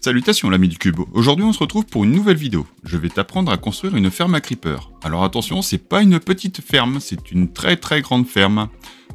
Salutations l'ami du cube, aujourd'hui on se retrouve pour une nouvelle vidéo. Je vais t'apprendre à construire une ferme à creeper. Alors attention, c'est pas une petite ferme, c'est une très grande ferme.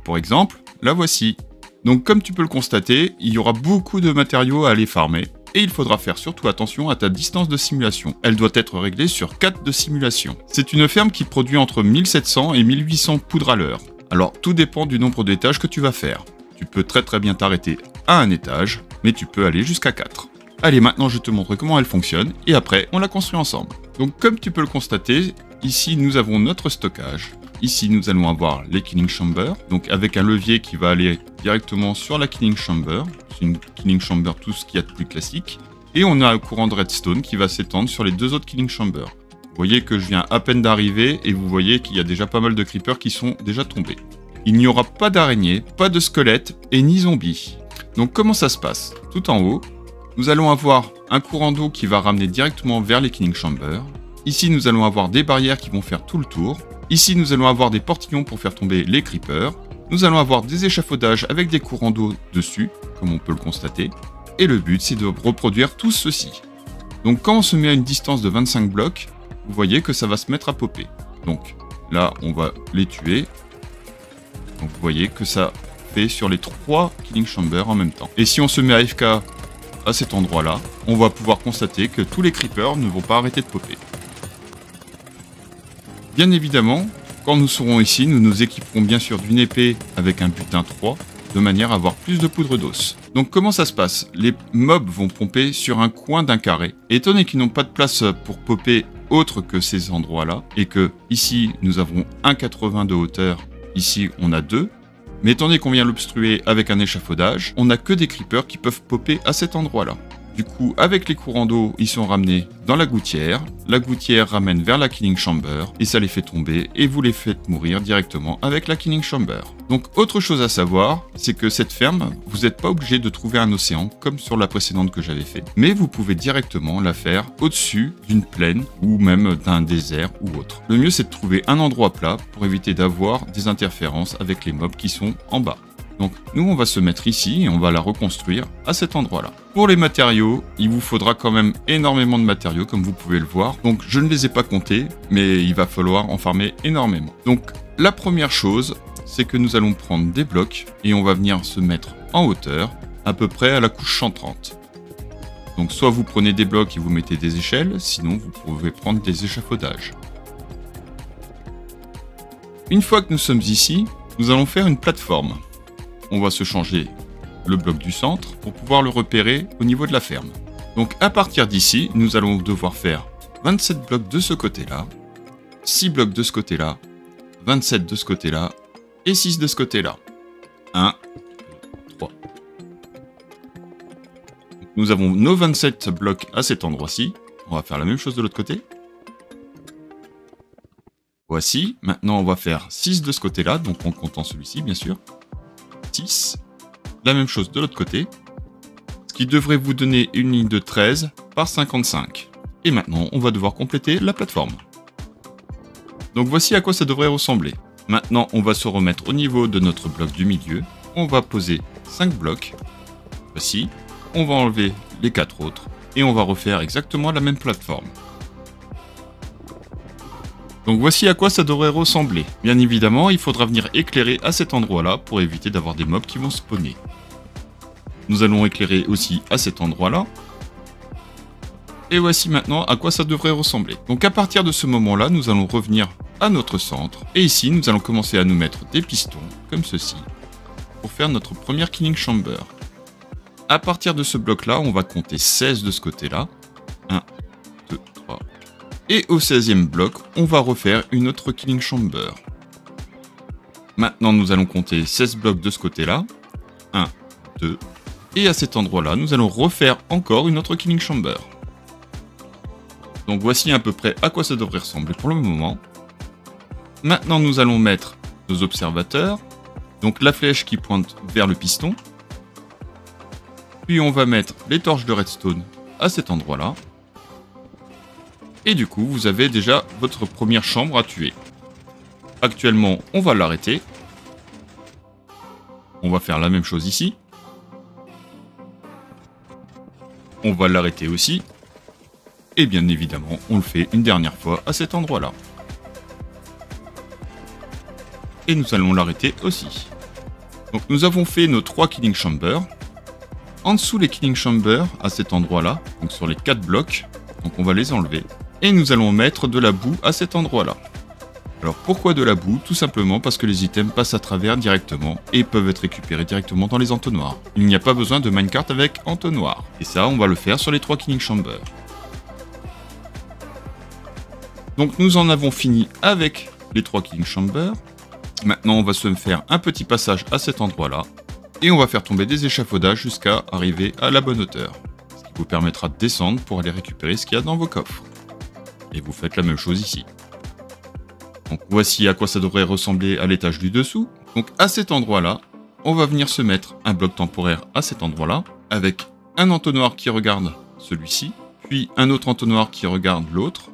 Pour exemple, la voici. Donc comme tu peux le constater, il y aura beaucoup de matériaux à aller farmer. Et il faudra faire surtout attention à ta distance de simulation. Elle doit être réglée sur 4 de simulation. C'est une ferme qui produit entre 1700 et 1800 poudres à l'heure. Alors tout dépend du nombre d'étages que tu vas faire. Tu peux très bien t'arrêter à un étage, mais tu peux aller jusqu'à 4. Allez, maintenant je te montre comment elle fonctionne, et après on la construit ensemble. Donc comme tu peux le constater, ici nous avons notre stockage. Ici nous allons avoir les killing chambers, donc avec un levier qui va aller directement sur la killing chamber. C'est une killing chamber, tout ce qu'il y a de plus classique. Et on a un courant de redstone qui va s'étendre sur les deux autres killing chambers. Vous voyez que je viens à peine d'arriver, et vous voyez qu'il y a déjà pas mal de creepers qui sont déjà tombés. Il n'y aura pas d'araignées, pas de squelettes, et ni zombies. Donc comment ça se passe? Tout en haut, nous allons avoir un courant d'eau qui va ramener directement vers les killing chambers. Ici, nous allons avoir des barrières qui vont faire tout le tour. Ici, nous allons avoir des portillons pour faire tomber les creepers. Nous allons avoir des échafaudages avec des courants d'eau dessus, comme on peut le constater. Et le but, c'est de reproduire tout ceci. Donc quand on se met à une distance de 25 blocs, vous voyez que ça va se mettre à popper. Donc là, on va les tuer. Donc vous voyez que ça fait sur les 3 killing chambers en même temps. Et si on se met à AFK à cet endroit-là, on va pouvoir constater que tous les creepers ne vont pas arrêter de popper. Bien évidemment, quand nous serons ici, nous nous équiperons bien sûr d'une épée avec un butin 3, de manière à avoir plus de poudre d'os. Donc comment ça se passe? Les mobs vont pomper sur un coin d'un carré. Étant donné qu'ils n'ont pas de place pour popper autre que ces endroits-là, et que ici nous avons 1,80 de hauteur, ici on a 2, mais étant donné qu'on vient l'obstruer avec un échafaudage, on n'a que des creepers qui peuvent popper à cet endroit-là. Du coup, avec les courants d'eau, ils sont ramenés dans la gouttière ramène vers la killing chamber, et ça les fait tomber, et vous les faites mourir directement avec la killing chamber. Donc autre chose à savoir, c'est que cette ferme, vous n'êtes pas obligé de trouver un océan, comme sur la précédente que j'avais fait, mais vous pouvez directement la faire au-dessus d'une plaine, ou même d'un désert ou autre. Le mieux c'est de trouver un endroit plat, pour éviter d'avoir des interférences avec les mobs qui sont en bas. Donc nous on va se mettre ici et on va la reconstruire à cet endroit-là. Pour les matériaux, il vous faudra quand même énormément de matériaux comme vous pouvez le voir. Donc je ne les ai pas comptés, mais il va falloir en farmer énormément. Donc la première chose, c'est que nous allons prendre des blocs et on va venir se mettre en hauteur, à peu près à la couche 130. Donc soit vous prenez des blocs et vous mettez des échelles, sinon vous pouvez prendre des échafaudages. Une fois que nous sommes ici, nous allons faire une plateforme. On va se changer le bloc du centre pour pouvoir le repérer au niveau de la ferme. Donc à partir d'ici, nous allons devoir faire 27 blocs de ce côté-là, 6 blocs de ce côté-là, 27 de ce côté-là et 6 de ce côté-là. 1, 2, 3. Donc, nous avons nos 27 blocs à cet endroit-ci. On va faire la même chose de l'autre côté. Voici. Maintenant, on va faire 6 de ce côté-là, donc en comptant celui-ci, bien sûr. 6. La même chose de l'autre côté, ce qui devrait vous donner une ligne de 13 par 55. Et maintenant, on va devoir compléter la plateforme. Donc voici à quoi ça devrait ressembler. Maintenant, on va se remettre au niveau de notre bloc du milieu. On va poser 5 blocs. Voici. On va enlever les 4 autres. Et on va refaire exactement la même plateforme. Donc voici à quoi ça devrait ressembler. Bien évidemment, il faudra venir éclairer à cet endroit-là pour éviter d'avoir des mobs qui vont spawner. Nous allons éclairer aussi à cet endroit-là. Et voici maintenant à quoi ça devrait ressembler. Donc à partir de ce moment-là, nous allons revenir à notre centre. Et ici, nous allons commencer à nous mettre des pistons, comme ceci, pour faire notre première killing chamber. À partir de ce bloc-là, on va compter 16 de ce côté-là. 1, 2, 3... Et au 16e bloc, on va refaire une autre killing chamber. Maintenant, nous allons compter 16 blocs de ce côté-là. 1, 2. Et à cet endroit-là, nous allons refaire encore une autre killing chamber. Donc voici à peu près à quoi ça devrait ressembler pour le moment. Maintenant, nous allons mettre nos observateurs. Donc la flèche qui pointe vers le piston. Puis on va mettre les torches de redstone à cet endroit-là. Et du coup, vous avez déjà votre première chambre à tuer. Actuellement, on va l'arrêter. On va faire la même chose ici. On va l'arrêter aussi. Et bien évidemment, on le fait une dernière fois à cet endroit-là. Et nous allons l'arrêter aussi. Donc nous avons fait nos 3 killing chambers. En dessous les killing chambers, à cet endroit-là, donc sur les 4 blocs, donc on va les enlever. Et nous allons mettre de la boue à cet endroit-là. Alors pourquoi de la boue? Tout simplement parce que les items passent à travers directement et peuvent être récupérés directement dans les entonnoirs. Il n'y a pas besoin de minecart avec entonnoir. Et ça, on va le faire sur les 3 killing chambers. Donc nous en avons fini avec les 3 killing chambers. Maintenant, on va se faire un petit passage à cet endroit-là. Et on va faire tomber des échafaudages jusqu'à arriver à la bonne hauteur. Ce qui vous permettra de descendre pour aller récupérer ce qu'il y a dans vos coffres. Et vous faites la même chose ici. Donc voici à quoi ça devrait ressembler à l'étage du dessous. Donc à cet endroit-là, on va venir se mettre un bloc temporaire à cet endroit-là, avec un entonnoir qui regarde celui-ci, puis un autre entonnoir qui regarde l'autre,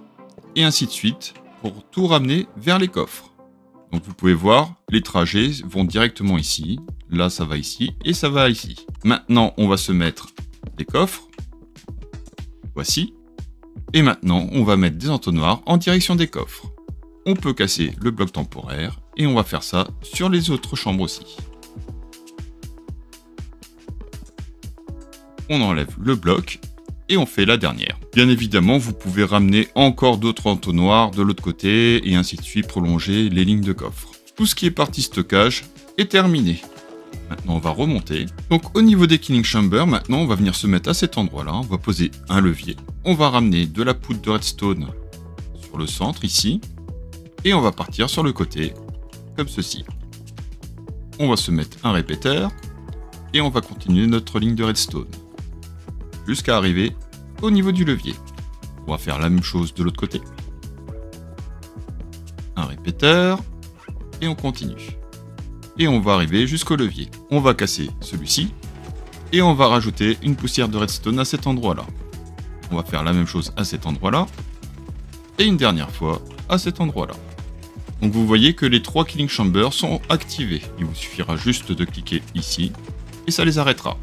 et ainsi de suite, pour tout ramener vers les coffres. Donc vous pouvez voir, les trajets vont directement ici, là ça va ici, et ça va ici. Maintenant, on va se mettre des coffres, voici, et maintenant, on va mettre des entonnoirs en direction des coffres. On peut casser le bloc temporaire, et on va faire ça sur les autres chambres aussi. On enlève le bloc, et on fait la dernière. Bien évidemment, vous pouvez ramener encore d'autres entonnoirs de l'autre côté, et ainsi de suite prolonger les lignes de coffre. Tout ce qui est partie stockage est terminé. Maintenant, on va remonter. Donc, au niveau des killing chambers, maintenant, on va venir se mettre à cet endroit-là. On va poser un levier. On va ramener de la poudre de redstone sur le centre, ici. Et on va partir sur le côté, comme ceci. On va se mettre un répéteur. Et on va continuer notre ligne de redstone. Jusqu'à arriver au niveau du levier. On va faire la même chose de l'autre côté. Un répéteur. Et on continue. Et on va arriver jusqu'au levier. On va casser celui-ci. Et on va rajouter une poussière de redstone à cet endroit-là. On va faire la même chose à cet endroit-là. Et une dernière fois à cet endroit-là. Donc vous voyez que les 3 killing chambers sont activés. Il vous suffira juste de cliquer ici. Et ça les arrêtera.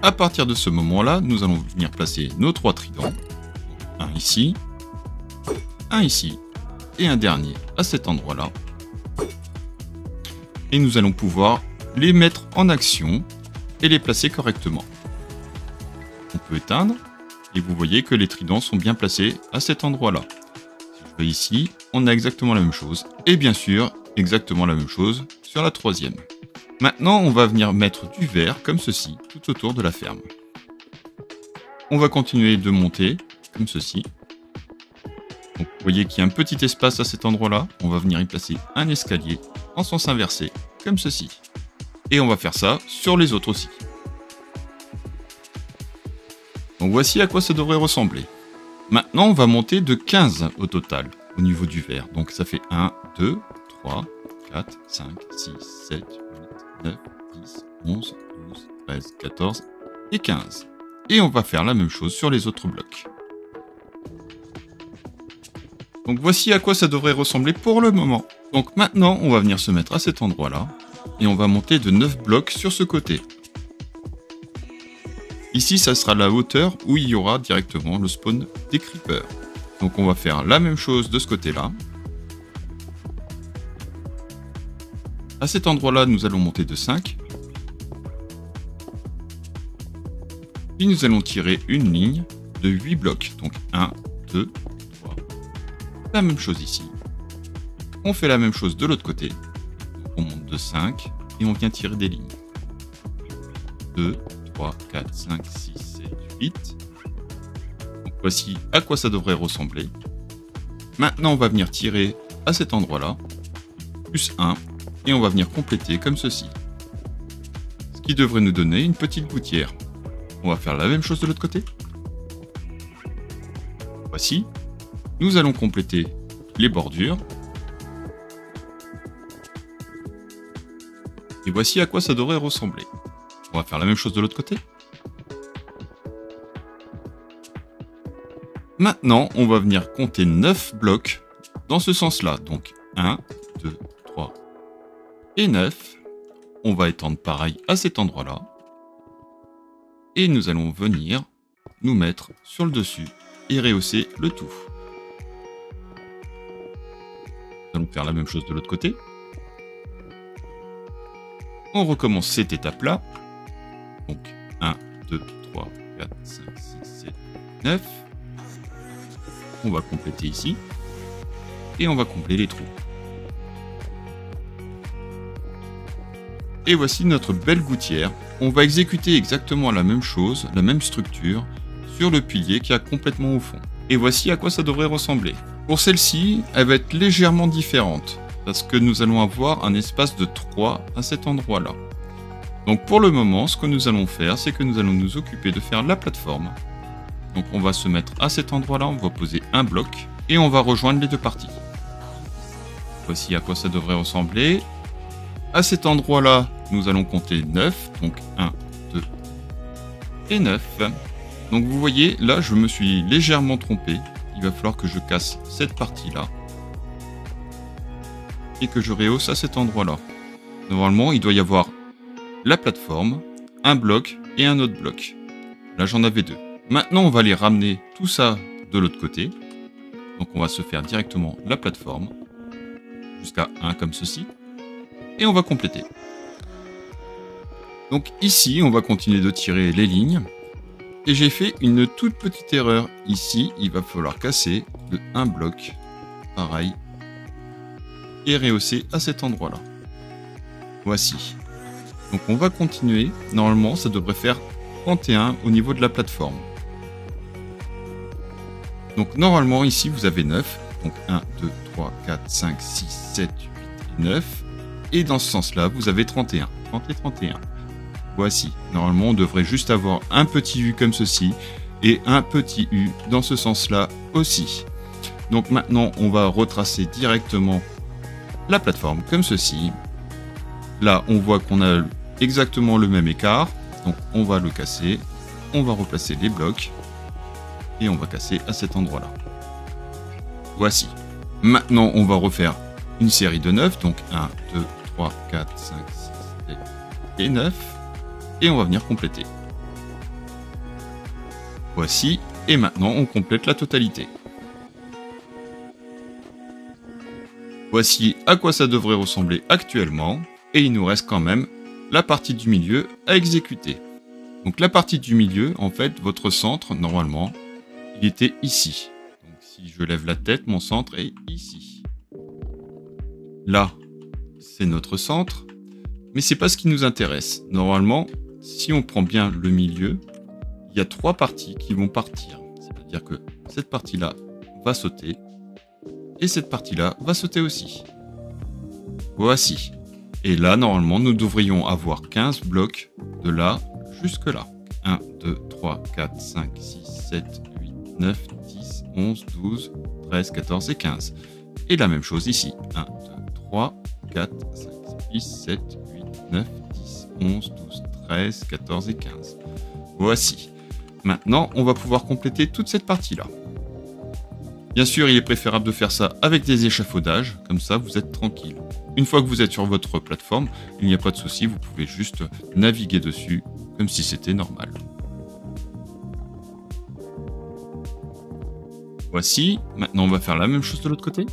À partir de ce moment-là, nous allons venir placer nos 3 tridents. Un ici, et un dernier à cet endroit-là. Et nous allons pouvoir les mettre en action et les placer correctement. On peut éteindre, et vous voyez que les tridents sont bien placés à cet endroit-là. Si je vais ici, on a exactement la même chose. Et bien sûr, exactement la même chose sur la 3e. Maintenant, on va venir mettre du verre, comme ceci, tout autour de la ferme. On va continuer de monter, comme ceci. Donc, vous voyez qu'il y a un petit espace à cet endroit-là. On va venir y placer un escalier en sens inversé, comme ceci. Et on va faire ça sur les autres aussi. Donc voici à quoi ça devrait ressembler. Maintenant, on va monter de 15 au total, au niveau du verre. Donc ça fait 1, 2, 3, 4, 5, 6, 7, 8, 9, 10, 11, 12, 13, 14 et 15. Et on va faire la même chose sur les autres blocs. Donc voici à quoi ça devrait ressembler pour le moment. Donc maintenant, on va venir se mettre à cet endroit-là. Et on va monter de 9 blocs sur ce côté. Ici, ça sera la hauteur où il y aura directement le spawn des creepers. Donc on va faire la même chose de ce côté-là. À cet endroit-là, nous allons monter de 5. Puis nous allons tirer une ligne de 8 blocs. Donc 1, 2, 3. La même chose ici. On fait la même chose de l'autre côté. Donc on monte de 5 et on vient tirer des lignes. 2, 3, 4, 5, 6, 7, 8. Donc voici à quoi ça devrait ressembler. Maintenant, on va venir tirer à cet endroit-là. Plus 1. Et on va venir compléter comme ceci. Ce qui devrait nous donner une petite gouttière. On va faire la même chose de l'autre côté. Voici. Nous allons compléter les bordures. Et voici à quoi ça devrait ressembler. On va faire la même chose de l'autre côté. Maintenant, on va venir compter 9 blocs dans ce sens-là. Donc 1, 2, 3 et 9. On va étendre pareil à cet endroit-là. Et nous allons venir nous mettre sur le dessus et rehausser le tout. Nous allons faire la même chose de l'autre côté. On recommence cette étape-là. Donc 1, 2, 3, 4, 5, 6, 7, 9. On va compléter ici. Et on va combler les trous. Et voici notre belle gouttière. On va exécuter exactement la même chose, la même structure, sur le pilier qui est complètement au fond. Et voici à quoi ça devrait ressembler. Pour celle-ci, elle va être légèrement différente, parce que nous allons avoir un espace de 3 à cet endroit-là. Donc pour le moment, ce que nous allons faire, c'est que nous allons nous occuper de faire la plateforme. Donc on va se mettre à cet endroit-là, on va poser un bloc, et on va rejoindre les deux parties. Voici à quoi ça devrait ressembler. À cet endroit-là, nous allons compter 9, donc 1, 2 et 9. Donc vous voyez, là je me suis légèrement trompé. Il va falloir que je casse cette partie-là et que je rehausse à cet endroit-là. Normalement, il doit y avoir la plateforme, un bloc et un autre bloc. Là, j'en avais 2. Maintenant, on va les ramener tout ça de l'autre côté. Donc on va se faire directement la plateforme jusqu'à 1 comme ceci. Et on va compléter. Donc ici, on va continuer de tirer les lignes. Et j'ai fait une toute petite erreur. Ici, il va falloir casser de un bloc. Pareil. Et rehausser à cet endroit-là. Voici. Donc on va continuer. Normalement, ça devrait faire 31 au niveau de la plateforme. Donc normalement, ici, vous avez 9. Donc 1, 2, 3, 4, 5, 6, 7, 8 et 9. Et dans ce sens-là, vous avez 31. 30 et 31. Voici. Normalement, on devrait juste avoir un petit U comme ceci et un petit U dans ce sens-là aussi. Donc maintenant, on va retracer directement la plateforme comme ceci. Là, on voit qu'on a exactement le même écart. Donc on va le casser. On va replacer les blocs. Et on va casser à cet endroit-là. Voici. Maintenant, on va refaire une série de 9. Donc 1, 2, 3, 4, 5, 6, 7 et 9. Et on va venir compléter. Voici. Et maintenant, on complète la totalité. Voici à quoi ça devrait ressembler actuellement. Et il nous reste quand même la partie du milieu à exécuter. Donc la partie du milieu, en fait, votre centre, normalement, il était ici. Donc si je lève la tête, mon centre est ici. Là, c'est notre centre. Mais c'est pas ce qui nous intéresse. Normalement, si on prend bien le milieu, il y a 3 parties qui vont partir. C'est-à-dire que cette partie-là va sauter. Et cette partie-là va sauter aussi. Voici. Et là, normalement, nous devrions avoir 15 blocs de là jusque là. 1, 2, 3, 4, 5, 6, 7, 8, 9, 10, 11, 12, 13, 14 et 15. Et la même chose ici. 1, 2, 3, 4, 5, 6, 7, 8, 9, 10, 11, 12, 13, 14 et 15. Voici. Maintenant, on va pouvoir compléter toute cette partie-là. Bien sûr, il est préférable de faire ça avec des échafaudages, comme ça vous êtes tranquille. Une fois que vous êtes sur votre plateforme, il n'y a pas de souci, vous pouvez juste naviguer dessus comme si c'était normal. Voici, maintenant on va faire la même chose de l'autre côté.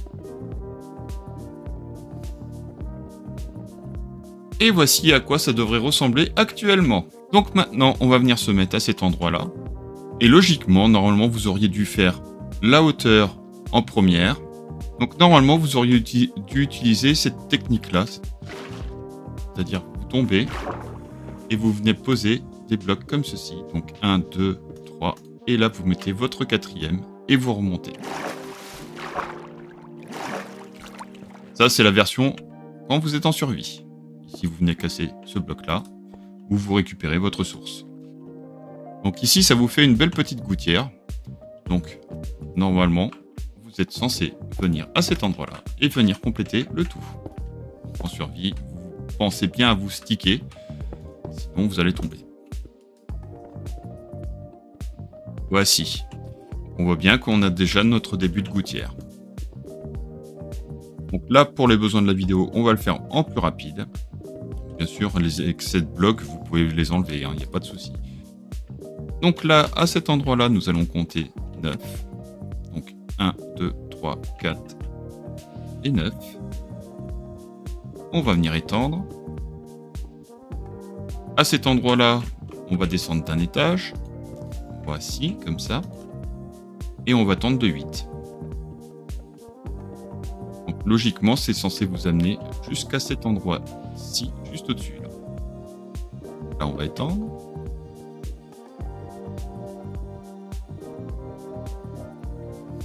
Et voici à quoi ça devrait ressembler actuellement. Donc maintenant, on va venir se mettre à cet endroit-là. Et logiquement, normalement, vous auriez dû faire la hauteur en première. Donc normalement, vous auriez dû utiliser cette technique-là. C'est-à-dire, vous tombez et vous venez poser des blocs comme ceci. Donc 1, 2, 3. Et là, vous mettez votre 4e et vous remontez. Ça, c'est la version quand vous êtes en survie. Ici, vous venez casser ce bloc-là, où vous récupérez votre source. Donc ici, ça vous fait une belle petite gouttière. Donc, normalement, vous êtes censé venir à cet endroit-là et venir compléter le tout. En survie, vous pensez bien à vous sticker, sinon vous allez tomber. Voici. On voit bien qu'on a déjà notre début de gouttière. Donc là, pour les besoins de la vidéo, on va le faire en plus rapide. Bien sûr, les excès de blocs, vous pouvez les enlever, il n'y a pas de souci. Donc là, à cet endroit-là, nous allons compter 9. Donc 1, 2, 3, 4 et 9. On va venir étendre. À cet endroit-là, on va descendre d'un étage. Voici, comme ça. Et on va tendre de 8. Donc logiquement, c'est censé vous amener jusqu'à cet endroit-ci, juste au-dessus. Là, on va étendre.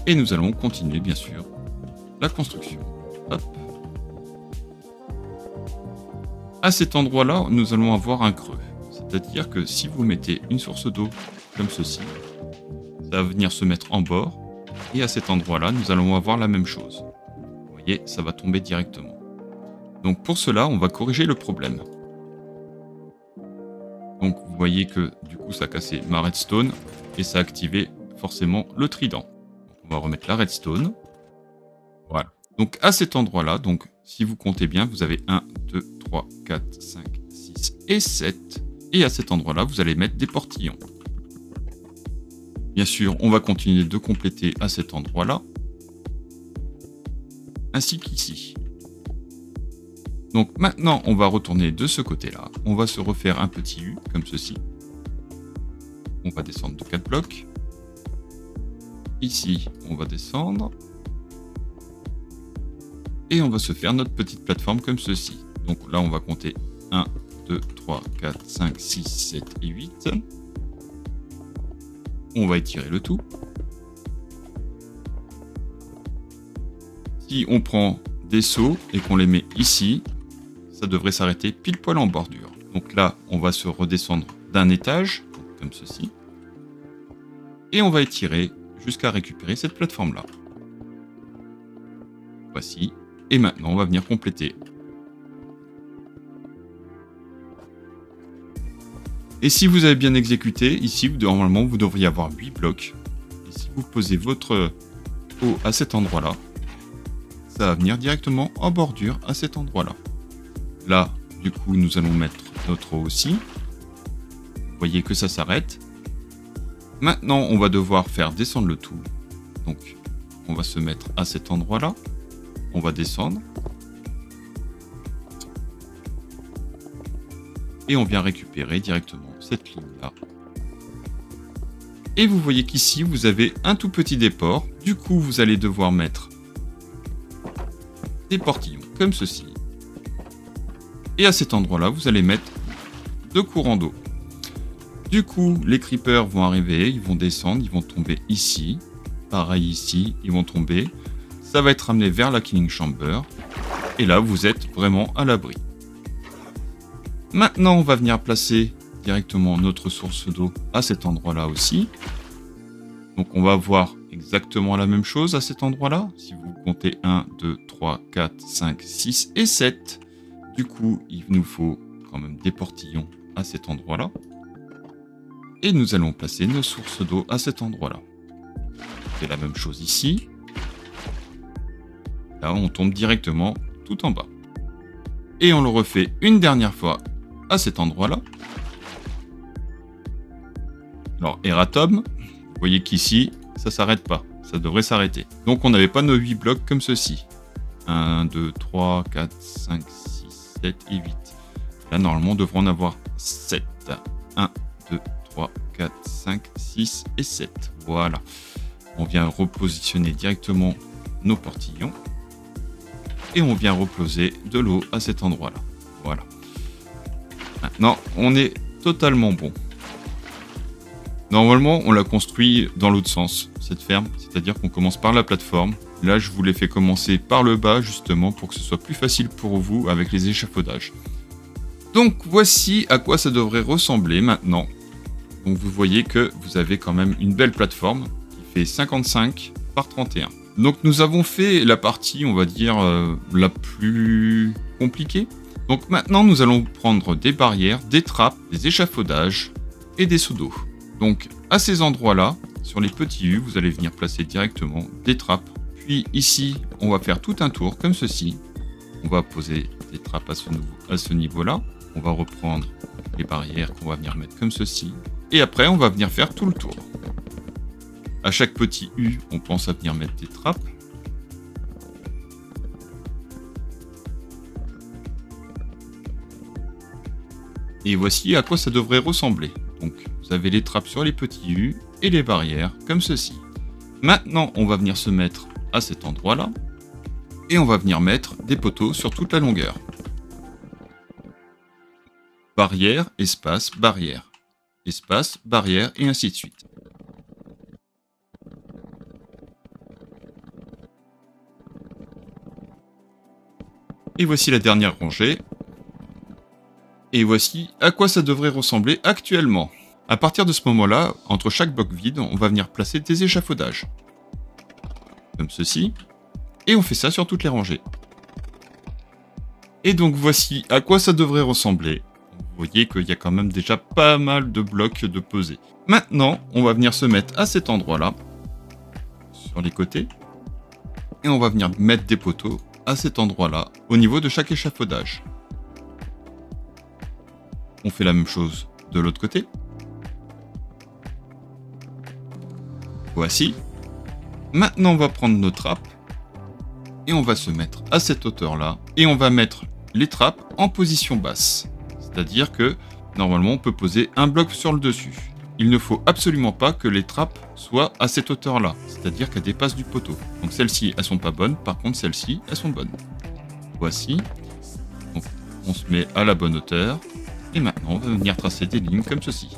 Et nous allons continuer, bien sûr, la construction. Hop. À cet endroit-là, nous allons avoir un creux. C'est-à-dire que si vous mettez une source d'eau comme ceci, ça va venir se mettre en bord. Et à cet endroit-là, nous allons avoir la même chose. Vous voyez, ça va tomber directement. Donc pour cela, on va corriger le problème. Donc vous voyez que du coup, ça a cassé ma redstone et ça a activé forcément le trident. On va remettre la redstone. Voilà. Donc à cet endroit-là, donc si vous comptez bien, vous avez 1, 2, 3, 4, 5, 6 et 7. Et à cet endroit-là, vous allez mettre des portillons. Bien sûr, on va continuer de compléter à cet endroit-là. Ainsi qu'ici. Donc maintenant, on va retourner de ce côté-là. On va se refaire un petit U, comme ceci. On va descendre de 4 blocs. Ici, on va descendre. Et on va se faire notre petite plateforme comme ceci. Donc là, on va compter 1, 2, 3, 4, 5, 6, 7 et 8. On va étirer le tout. Si on prend des seaux et qu'on les met ici, ça devrait s'arrêter pile poil en bordure. Donc là, on va se redescendre d'un étage, comme ceci. Et on va étirer jusqu'à récupérer cette plateforme-là. Voici. Et maintenant, on va venir compléter. Et si vous avez bien exécuté, ici, normalement, vous devriez avoir 8 blocs. Et si vous posez votre eau à cet endroit-là, ça va venir directement en bordure à cet endroit-là. Là, du coup, nous allons mettre notre eau aussi. Vous voyez que ça s'arrête. Maintenant, on va devoir faire descendre le tout. Donc, on va se mettre à cet endroit-là. On va descendre. Et on vient récupérer directement cette ligne-là. Et vous voyez qu'ici, vous avez un tout petit déport. Du coup, vous allez devoir mettre des portillons comme ceci. Et à cet endroit-là, vous allez mettre 2 courants d'eau. Du coup, les creepers vont arriver, ils vont descendre, ils vont tomber ici. Pareil ici, ils vont tomber. Ça va être ramené vers la killing chamber. Et là, vous êtes vraiment à l'abri. Maintenant, on va venir placer directement notre source d'eau à cet endroit-là aussi. Donc, on va avoir exactement la même chose à cet endroit-là. Si vous comptez 1, 2, 3, 4, 5, 6 et 7. Du coup, il nous faut quand même des portillons à cet endroit-là. Et nous allons placer nos sources d'eau à cet endroit-là. C'est la même chose ici. Là, on tombe directement tout en bas. Et on le refait une dernière fois à cet endroit-là. Alors, Eratom, vous voyez qu'ici, ça s'arrête pas. Ça devrait s'arrêter. Donc, on n'avait pas nos 8 blocs comme ceci. 1, 2, 3, 4, 5, 6, 7 et 8. Là, normalement, on devrait en avoir 7. 1, 2, 3, 4, 5, 6 et 7. Voilà. On vient repositionner directement nos portillons. Et on vient reposer de l'eau à cet endroit-là. Voilà. Maintenant, on est totalement bon. Normalement, on l'a construit dans l'autre sens, cette ferme. C'est-à-dire qu'on commence par la plateforme. Là, je vous l'ai fait commencer par le bas, justement, pour que ce soit plus facile pour vous avec les échafaudages. Donc, voici à quoi ça devrait ressembler maintenant. Donc, vous voyez que vous avez quand même une belle plateforme qui fait 55 par 31. Donc, nous avons fait la partie, on va dire, la plus compliquée. Donc, maintenant, nous allons prendre des barrières, des trappes, des échafaudages et des seaux d'eau. Donc, à ces endroits-là, sur les petits U, vous allez venir placer directement des trappes. Puis ici, on va faire tout un tour comme ceci. On va poser des trappes à ce niveau-là. On va reprendre les barrières qu'on va venir mettre comme ceci. Et après, on va venir faire tout le tour. À chaque petit U, on pense à venir mettre des trappes. Et voici à quoi ça devrait ressembler. Donc, vous avez les trappes sur les petits U et les barrières, comme ceci. Maintenant, on va venir se mettre à cet endroit-là. Et on va venir mettre des poteaux sur toute la longueur. Barrière, espace, barrière. Espace, barrière, et ainsi de suite. Et voici la dernière rangée. Et voici à quoi ça devrait ressembler actuellement. À partir de ce moment-là, entre chaque bloc vide, on va venir placer des échafaudages. Comme ceci. Et on fait ça sur toutes les rangées. Et donc voici à quoi ça devrait ressembler. Vous voyez qu'il y a quand même déjà pas mal de blocs de pesée. Maintenant, on va venir se mettre à cet endroit-là, sur les côtés. Et on va venir mettre des poteaux à cet endroit-là, au niveau de chaque échafaudage. On fait la même chose de l'autre côté. Voici. Maintenant, on va prendre nos trappes. Et on va se mettre à cette hauteur-là. Et on va mettre les trappes en position basse. C'est-à-dire que, normalement, on peut poser un bloc sur le dessus. Il ne faut absolument pas que les trappes soient à cette hauteur-là. C'est-à-dire qu'elles dépassent du poteau. Donc celles-ci, elles sont pas bonnes. Par contre, celles-ci, elles sont bonnes. Voici. Donc, on se met à la bonne hauteur. Et maintenant, on va venir tracer des lignes comme ceci.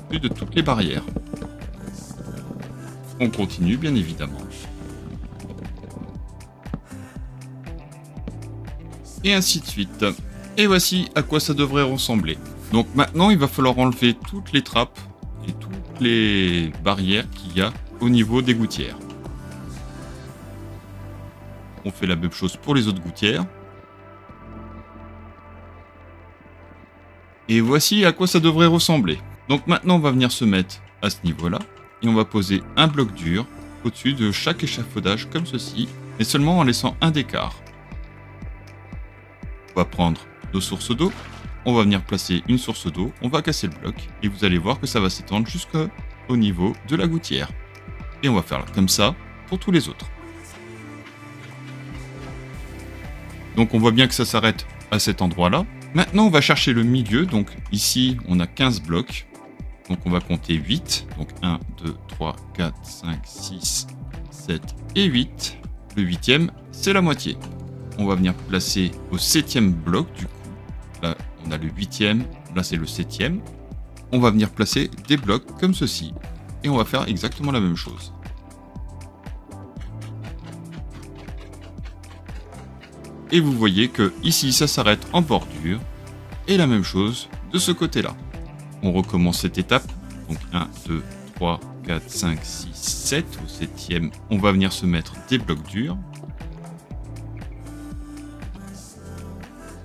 Plus de toutes les barrières. On continue, bien évidemment. Et ainsi de suite. Et voici à quoi ça devrait ressembler. Donc maintenant, il va falloir enlever toutes les trappes et toutes les barrières qu'il y a au niveau des gouttières. On fait la même chose pour les autres gouttières. Et voici à quoi ça devrait ressembler. Donc maintenant, on va venir se mettre à ce niveau-là. Et on va poser un bloc dur au-dessus de chaque échafaudage comme ceci. Mais seulement en laissant un d'écart. On va prendre nos sources d'eau. On va venir placer une source d'eau. On va casser le bloc. Et vous allez voir que ça va s'étendre jusqu'au niveau de la gouttière. Et on va faire comme ça pour tous les autres. Donc on voit bien que ça s'arrête à cet endroit-là. Maintenant, on va chercher le milieu. Donc ici, on a 15 blocs. Donc on va compter 8. Donc 1, 2, 3, 4, 5, 6, 7 et 8. Le 8e, c'est la moitié. On va venir placer au 7e bloc du coup. Là, on a le 8e. Là, c'est le 7e. On va venir placer des blocs comme ceci. Et on va faire exactement la même chose. Et vous voyez que ici, ça s'arrête en bordure. Et la même chose de ce côté-là. On recommence cette étape. Donc 1, 2, 3, 4, 5, 6, 7. Au 7e, on va venir se mettre des blocs durs.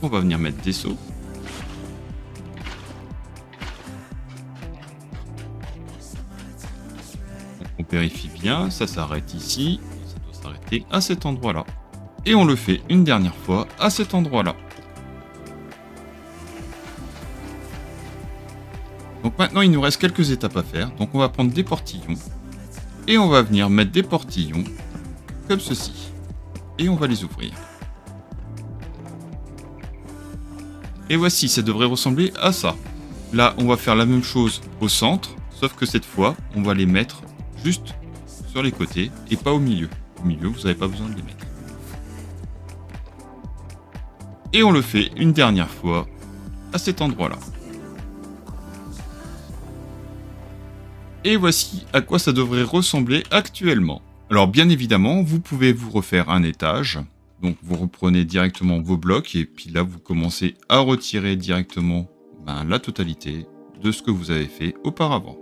On va venir mettre des seaux. Donc on vérifie bien, ça s'arrête ici. Ça doit s'arrêter à cet endroit-là. Et on le fait une dernière fois à cet endroit-là. Donc maintenant, il nous reste quelques étapes à faire. Donc on va prendre des portillons. Et on va venir mettre des portillons comme ceci. Et on va les ouvrir. Et voici, ça devrait ressembler à ça. Là, on va faire la même chose au centre. Sauf que cette fois, on va les mettre juste sur les côtés et pas au milieu. Au milieu, vous n'avez pas besoin de les mettre. Et on le fait une dernière fois à cet endroit-là. Et voici à quoi ça devrait ressembler actuellement. Alors bien évidemment, vous pouvez vous refaire un étage. Donc vous reprenez directement vos blocs et puis là vous commencez à retirer directement la totalité de ce que vous avez fait auparavant.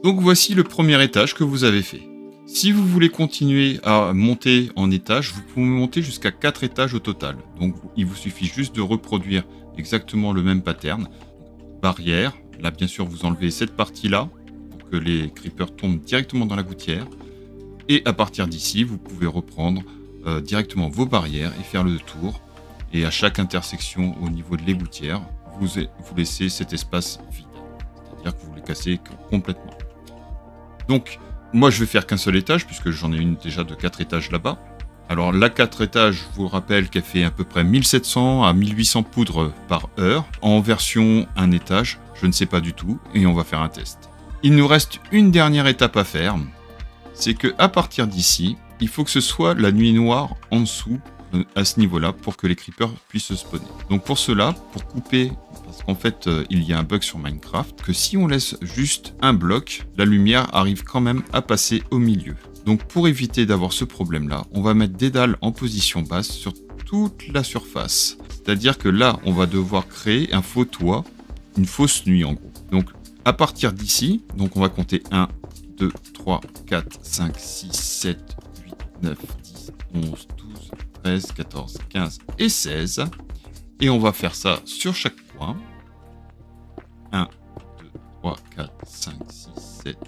Donc voici le premier étage que vous avez fait. Si vous voulez continuer à monter en étage, vous pouvez monter jusqu'à 4 étages au total. Donc il vous suffit juste de reproduire exactement le même pattern. Barrière, là bien sûr vous enlevez cette partie-là pour que les creepers tombent directement dans la gouttière. Et à partir d'ici, vous pouvez reprendre directement vos barrières et faire le tour. Et à chaque intersection au niveau de l'égoutière, vous laissez cet espace vide. C'est-à-dire que vous les cassez complètement. Donc, moi je vais faire qu'un seul étage, puisque j'en ai une déjà de 4 étages là-bas. Alors la 4 étages, je vous rappelle qu'elle fait à peu près 1700 à 1800 poudres par heure. En version 1 étage, je ne sais pas du tout, et on va faire un test. Il nous reste une dernière étape à faire, c'est que à partir d'ici, il faut que ce soit la nuit noire en dessous, à ce niveau-là, pour que les creepers puissent spawner. Donc pour cela, pour couper, parce qu'en fait, il y a un bug sur Minecraft, que si on laisse juste un bloc, la lumière arrive quand même à passer au milieu. Donc pour éviter d'avoir ce problème-là, on va mettre des dalles en position basse sur toute la surface. C'est-à-dire que là, on va devoir créer un faux toit, une fausse nuit en gros. Donc à partir d'ici, donc on va compter 1, 2, 3, 4, 5, 6, 7, 8, 9, 10, 11, 12, 13, 14, 15 et 16. Et on va faire ça sur chaque point. 1, 2, 3, 4, 5, 6, 7,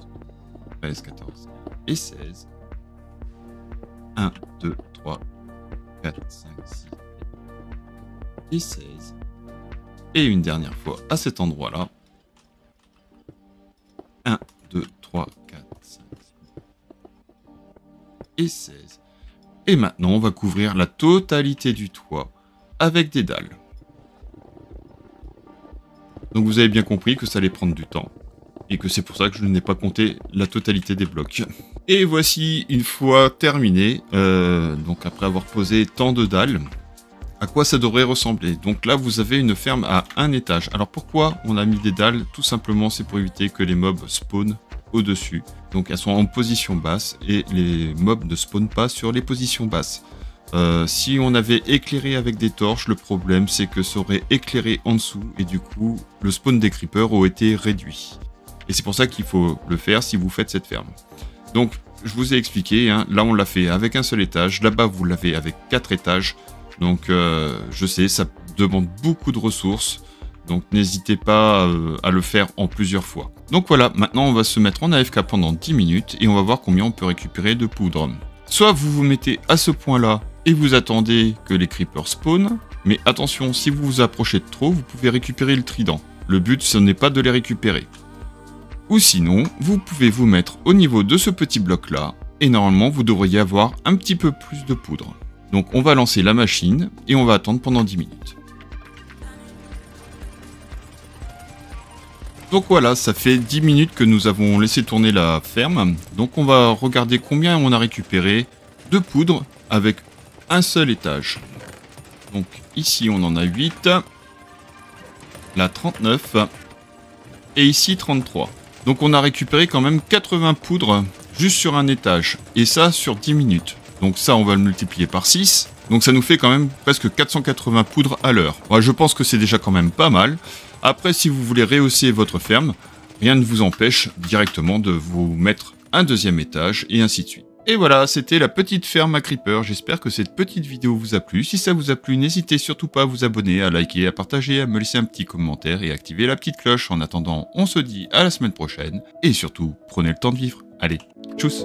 13, 14 et 16. 1, 2, 3, 4, 5, 6 et 16. Et une dernière fois à cet endroit-là. 1, 2, 3, 4, 5, 6 et 16. Et maintenant, on va couvrir la totalité du toit avec des dalles. Donc vous avez bien compris que ça allait prendre du temps. Et que c'est pour ça que je n'ai pas compté la totalité des blocs. Et voici, une fois terminé, donc après avoir posé tant de dalles, à quoi ça devrait ressembler. Donc là, vous avez une ferme à un étage. Alors pourquoi on a mis des dalles? Tout simplement, c'est pour éviter que les mobs spawnent au-dessus. Donc elles sont en position basse et les mobs ne spawnent pas sur les positions basses. Si on avait éclairé avec des torches, le problème c'est que ça aurait éclairé en dessous et du coup, le spawn des creepers aurait été réduit. Et c'est pour ça qu'il faut le faire si vous faites cette ferme. Donc, je vous ai expliqué, hein, là on l'a fait avec un seul étage, là-bas vous l'avez avec 4 étages. Donc, je sais, ça demande beaucoup de ressources. Donc, n'hésitez pas à le faire en plusieurs fois. Donc voilà, maintenant on va se mettre en AFK pendant 10 minutes et on va voir combien on peut récupérer de poudre. Soit vous vous mettez à ce point-là et vous attendez que les creepers spawnent. Mais attention, si vous vous approchez de trop, vous pouvez récupérer le trident. Le but, ce n'est pas de les récupérer. Ou sinon, vous pouvez vous mettre au niveau de ce petit bloc-là, et normalement, vous devriez avoir un petit peu plus de poudre. Donc on va lancer la machine, et on va attendre pendant 10 minutes. Donc voilà, ça fait 10 minutes que nous avons laissé tourner la ferme. Donc on va regarder combien on a récupéré de poudre avec un seul étage. Donc ici, on en a 8. Là, 39. Et ici, 33. Donc on a récupéré quand même 80 poudres juste sur un étage. Et ça sur 10 minutes. Donc ça, on va le multiplier par 6. Donc ça nous fait quand même presque 480 poudres à l'heure. Ouais, je pense que c'est déjà quand même pas mal. Après, si vous voulez rehausser votre ferme, rien ne vous empêche directement de vous mettre un deuxième étage et ainsi de suite. Et voilà, c'était la petite ferme à creeper. J'espère que cette petite vidéo vous a plu. Si ça vous a plu, n'hésitez surtout pas à vous abonner, à liker, à partager, à me laisser un petit commentaire et à activer la petite cloche. En attendant, on se dit à la semaine prochaine. Et surtout, prenez le temps de vivre. Allez, tchuss!